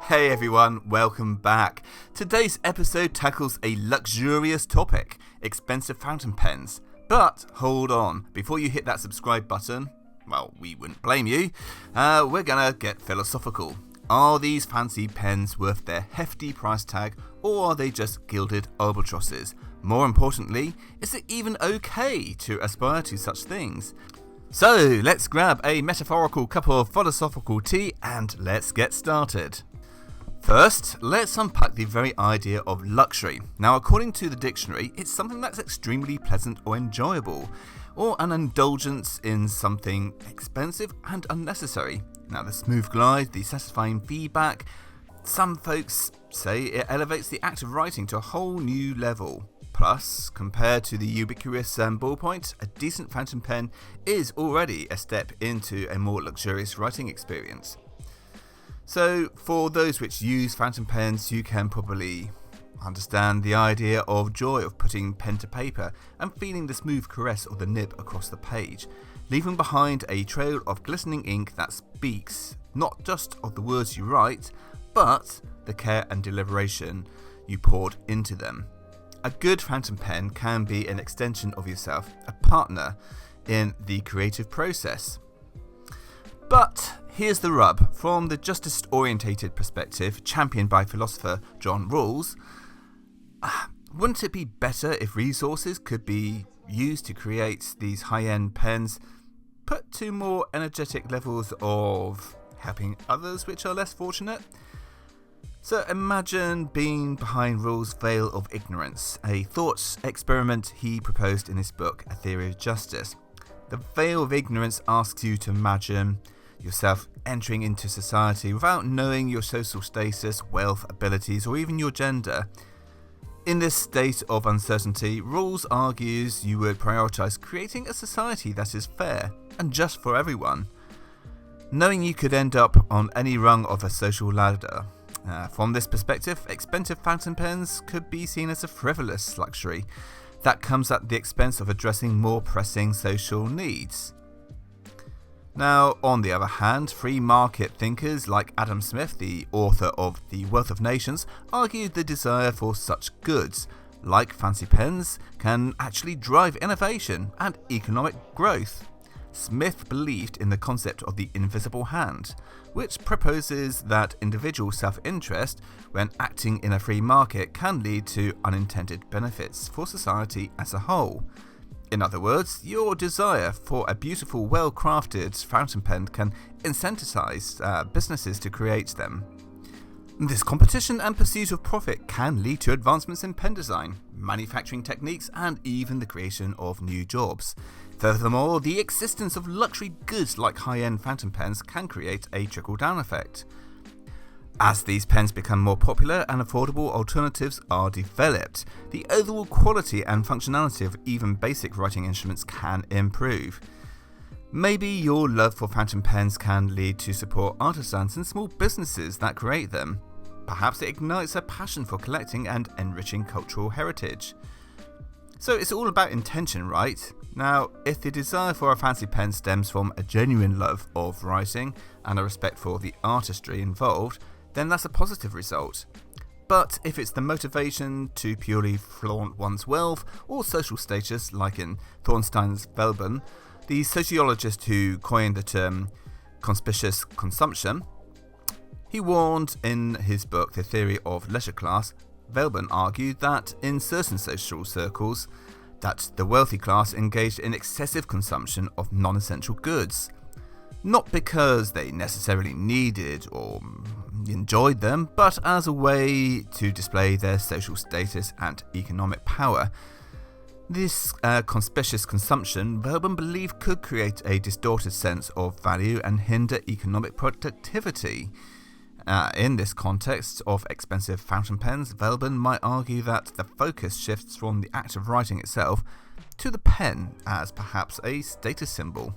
Hey everyone, welcome back. Today's episode tackles a luxurious topic, expensive fountain pens. But hold on, before you hit that subscribe button, well, we wouldn't blame you, we're gonna get philosophical. Are these fancy pens worth their hefty price tag, or are they just gilded albatrosses? More importantly, is it even okay to aspire to such things? So let's grab a metaphorical cup of philosophical tea and let's get started. First, let's unpack the very idea of luxury. Now, according to the dictionary, it's something that's extremely pleasant or enjoyable, or an indulgence in something expensive and unnecessary. Now, the smooth glide, the satisfying feedback, some folks say it elevates the act of writing to a whole new level. Plus, compared to the ubiquitous ballpoint, a decent fountain pen is already a step into a more luxurious writing experience. So, for those which use fountain pens, you can probably understand the idea of joy of putting pen to paper and feeling the smooth caress of the nib across the page, leaving behind a trail of glistening ink that speaks not just of the words you write, but the care and deliberation you poured into them. A good fountain pen can be an extension of yourself, a partner in the creative process. But here's the rub. From the justice-orientated perspective, championed by philosopher John Rawls, wouldn't it be better if resources could be used to create these high-end pens, put to more energetic levels of helping others which are less fortunate? So imagine being behind Rawls' veil of ignorance, a thought experiment he proposed in his book, A Theory of Justice. The veil of ignorance asks you to imagine yourself entering into society without knowing your social status, wealth, abilities, or even your gender. In this state of uncertainty, Rawls argues you would prioritise creating a society that is fair and just for everyone, knowing you could end up on any rung of a social ladder. From this perspective, expensive fountain pens could be seen as a frivolous luxury that comes at the expense of addressing more pressing social needs. Now, on the other hand, free market thinkers like Adam Smith, the author of The Wealth of Nations, argued the desire for such goods, like fancy pens, can actually drive innovation and economic growth. Smith believed in the concept of the invisible hand, which proposes that individual self-interest, when acting in a free market, can lead to unintended benefits for society as a whole. In other words, your desire for a beautiful, well-crafted fountain pen can incentivize businesses to create them. This competition and pursuit of profit can lead to advancements in pen design, manufacturing techniques, and even the creation of new jobs. Furthermore, the existence of luxury goods like high-end fountain pens can create a trickle-down effect. As these pens become more popular and affordable alternatives are developed, the overall quality and functionality of even basic writing instruments can improve. Maybe your love for fountain pens can lead to support artisans and small businesses that create them. Perhaps it ignites a passion for collecting and enriching cultural heritage. So it's all about intention, right? Now, if the desire for a fancy pen stems from a genuine love of writing and a respect for the artistry involved, then that's a positive result. But if it's the motivation to purely flaunt one's wealth or social status, like in Thornstein's Veblen, the sociologist who coined the term conspicuous consumption, he warned in his book The Theory of Leisure Class. Veblen argued that in certain social circles, that the wealthy class engaged in excessive consumption of non-essential goods. Not because they necessarily needed or enjoyed them, but as a way to display their social status and economic power. This conspicuous consumption, Veblen believed, could create a distorted sense of value and hinder economic productivity. In this context of expensive fountain pens, Veblen might argue that the focus shifts from the act of writing itself to the pen as perhaps a status symbol.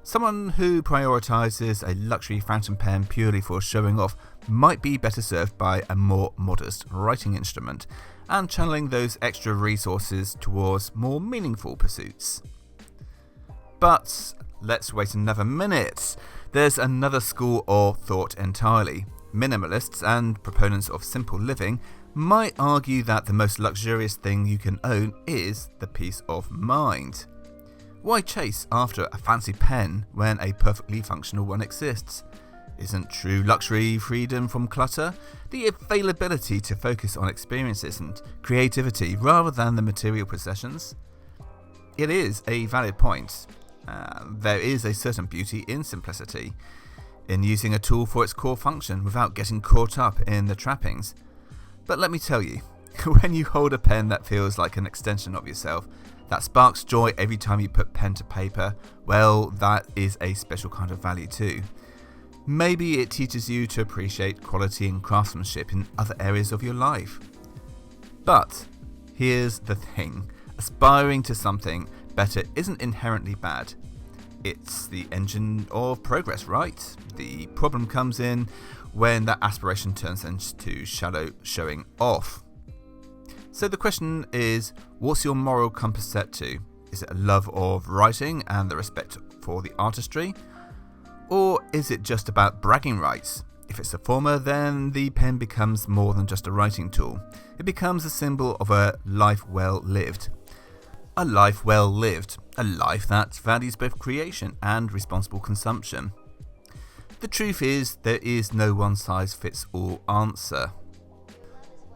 Someone who prioritises a luxury fountain pen purely for showing off might be better served by a more modest writing instrument and channeling those extra resources towards more meaningful pursuits. But let's wait another minute. There's another school of thought entirely. Minimalists and proponents of simple living might argue that the most luxurious thing you can own is the peace of mind. Why chase after a fancy pen when a perfectly functional one exists? Isn't true luxury freedom from clutter? The availability to focus on experiences and creativity rather than the material possessions? It is a valid point. There is a certain beauty in simplicity, in using a tool for its core function without getting caught up in the trappings. But let me tell you, when you hold a pen that feels like an extension of yourself, that sparks joy every time you put pen to paper, well, that is a special kind of value too. Maybe it teaches you to appreciate quality and craftsmanship in other areas of your life. But here's the thing, aspiring to something better isn't inherently bad. It's the engine of progress, right? The problem comes in when that aspiration turns into shallow showing off. So the question is, what's your moral compass set to? Is it a love of writing and the respect for the artistry? Or is it just about bragging rights? If it's the former, then the pen becomes more than just a writing tool. It becomes a symbol of a life well lived. A life well lived. A life that values both creation and responsible consumption. The truth is, there is no one-size-fits-all answer.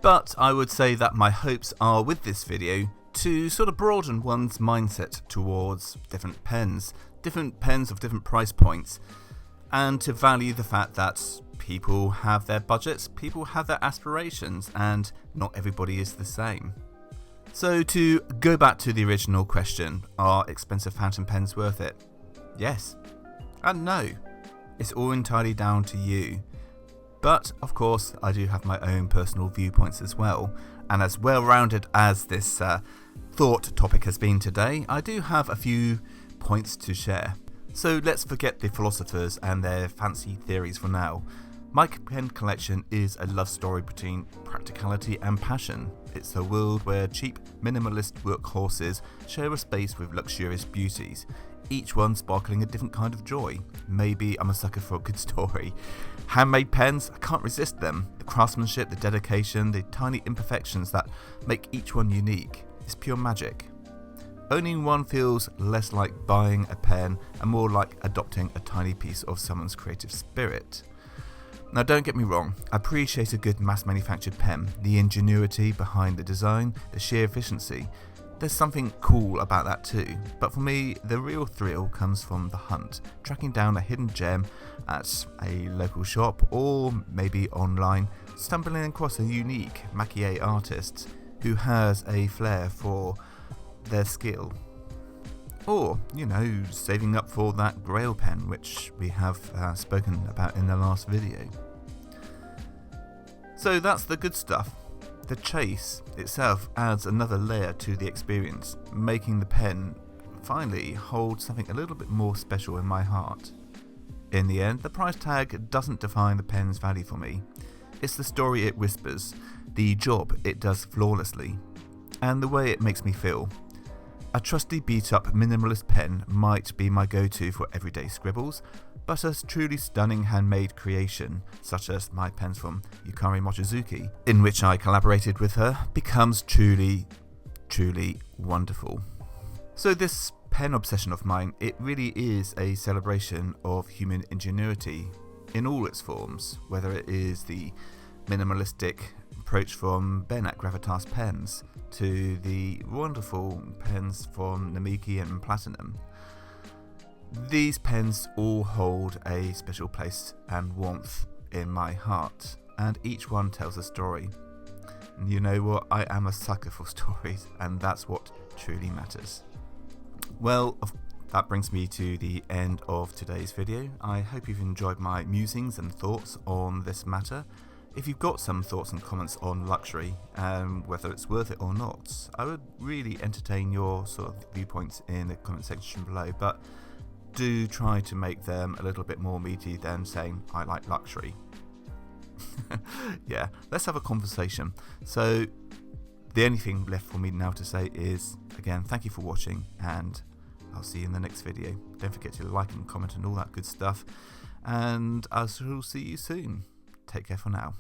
But I would say that my hopes are with this video to sort of broaden one's mindset towards different pens of different price points, and to value the fact that people have their budgets, people have their aspirations, and not everybody is the same. So to go back to the original question, are expensive fountain pens worth it? Yes and no. It's all entirely down to you. But of course I do have my own personal viewpoints as well, and as well-rounded as this thought topic has been today, I do have a few points to share. So let's forget the philosophers and their fancy theories for now. My pen collection is a love story between practicality and passion. It's a world where cheap, minimalist workhorses share a space with luxurious beauties, each one sparkling a different kind of joy. Maybe I'm a sucker for a good story. Handmade pens, I can't resist them. The craftsmanship, the dedication, the tiny imperfections that make each one unique. It's pure magic. Owning one feels less like buying a pen and more like adopting a tiny piece of someone's creative spirit. Now don't get me wrong, I appreciate a good mass-manufactured pen, the ingenuity behind the design, the sheer efficiency. There's something cool about that too, but for me, the real thrill comes from the hunt, tracking down a hidden gem at a local shop or maybe online, stumbling across a unique maquillé artist who has a flair for their skill. Or, saving up for that grail pen, which we have spoken about in the last video. So that's the good stuff. The chase itself adds another layer to the experience, making the pen finally hold something a little bit more special in my heart. In the end, the price tag doesn't define the pen's value for me. It's the story it whispers, the job it does flawlessly, and the way it makes me feel. A trusty beat-up minimalist pen might be my go-to for everyday scribbles, but a truly stunning handmade creation, such as my pens from Yukari Mochizuki, in which I collaborated with her, becomes truly, truly wonderful. So this pen obsession of mine, it really is a celebration of human ingenuity in all its forms, whether it is the minimalistic approach from Ben at Gravitas Pens to the wonderful pens from Namiki and Platinum. These pens all hold a special place and warmth in my heart, and each one tells a story. And you know what? I am a sucker for stories, and that's what truly matters. Well, that brings me to the end of today's video. I hope you've enjoyed my musings and thoughts on this matter. If you've got some thoughts and comments on luxury, whether it's worth it or not, I would really entertain your sort of viewpoints in the comment section below, but do try to make them a little bit more meaty than saying, I like luxury. Yeah, let's have a conversation. So, the only thing left for me now to say is, again, thank you for watching, and I'll see you in the next video. Don't forget to like and comment and all that good stuff, and I shall see you soon. Take care for now.